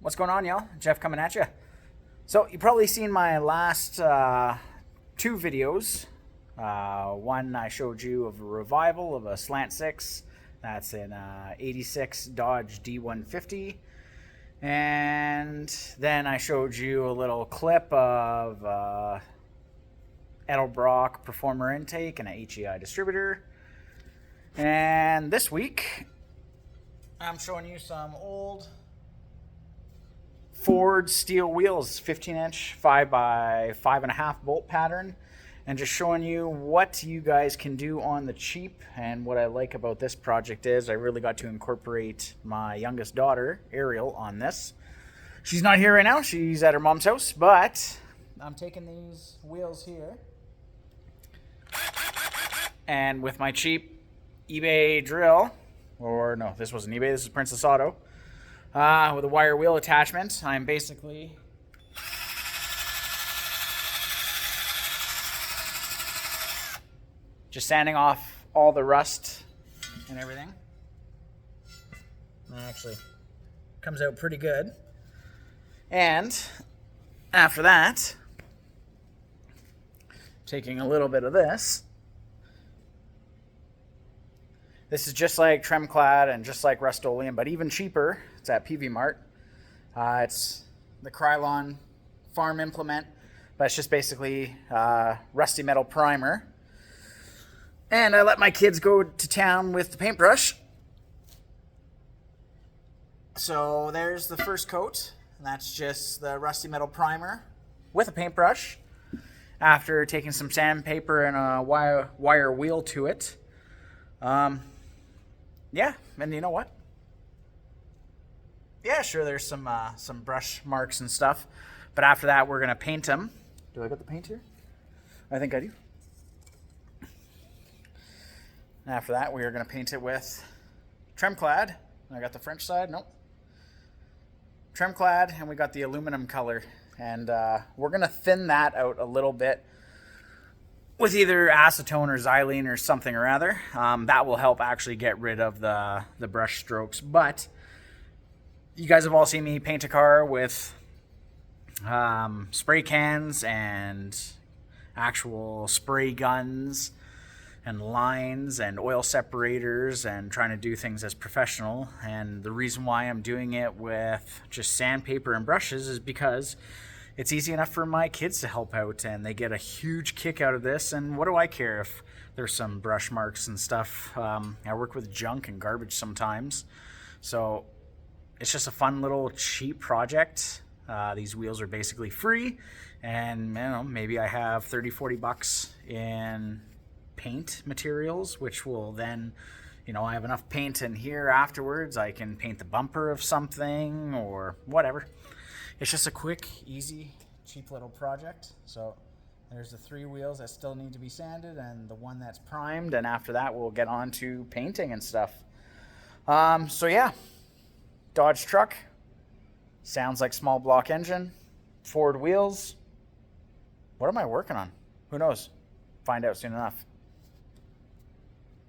What's going on, y'all? Jeff coming at you. So you've probably seen my last two videos. One I showed you of a revival of a slant 6. That's an 86 Dodge D150. And then I showed you a little clip of Edelbrock Performer intake and a HEI distributor. And this week, I'm showing you some old Ford steel wheels, 15-inch 5x5.5 bolt pattern, and just showing you what you guys can do on the cheap. And what I like about this project is I really got to incorporate my youngest daughter, Ariel, on this. She's not here right now. She's at her mom's house, but I'm taking these wheels here, and with my cheap eBay drill, or no, this wasn't eBay, this is Princess Auto, with a wire wheel attachment, I'm basically just sanding off all the rust and everything. And actually comes out pretty good. And after that, taking a little bit of this. This is just like Tremclad and just like Rustoleum, but even cheaper. It's at PV Mart. It's the Krylon farm implement, but it's just basically rusty metal primer. And I let my kids go to town with the paintbrush. So there's the first coat. And that's just the rusty metal primer with a paintbrush. After taking some sandpaper and a wire wheel to it. Yeah, and you know what? Yeah, sure, there's some brush marks and stuff. But after that, we're going to paint them. Do I got the paint here? I think I do. After that, we are going to paint it with Tremclad. I got the French side. Nope. Tremclad, and we got the aluminum color. And we're going to thin that out a little bit with either acetone or xylene or something or other. That will help actually get rid of the brush strokes. But you guys have all seen me paint a car with spray cans and actual spray guns and lines and oil separators and trying to do things as professional. And the reason why I'm doing it with just sandpaper and brushes is because it's easy enough for my kids to help out, and they get a huge kick out of this. And what do I care if there's some brush marks and stuff? I work with junk and garbage sometimes. So it's just a fun little cheap project. These wheels are basically free, and you know, maybe I have 30-40 bucks in paint materials, which will then, you know, I have enough paint in here afterwards. I can paint the bumper of something or whatever. It's just a quick, easy, cheap little project. So there's the 3 wheels that still need to be sanded and the one that's primed, and after that we'll get on to painting and stuff. So yeah, Dodge truck, sounds like small block engine, Ford wheels. What am I working on? Who knows? Find out soon enough.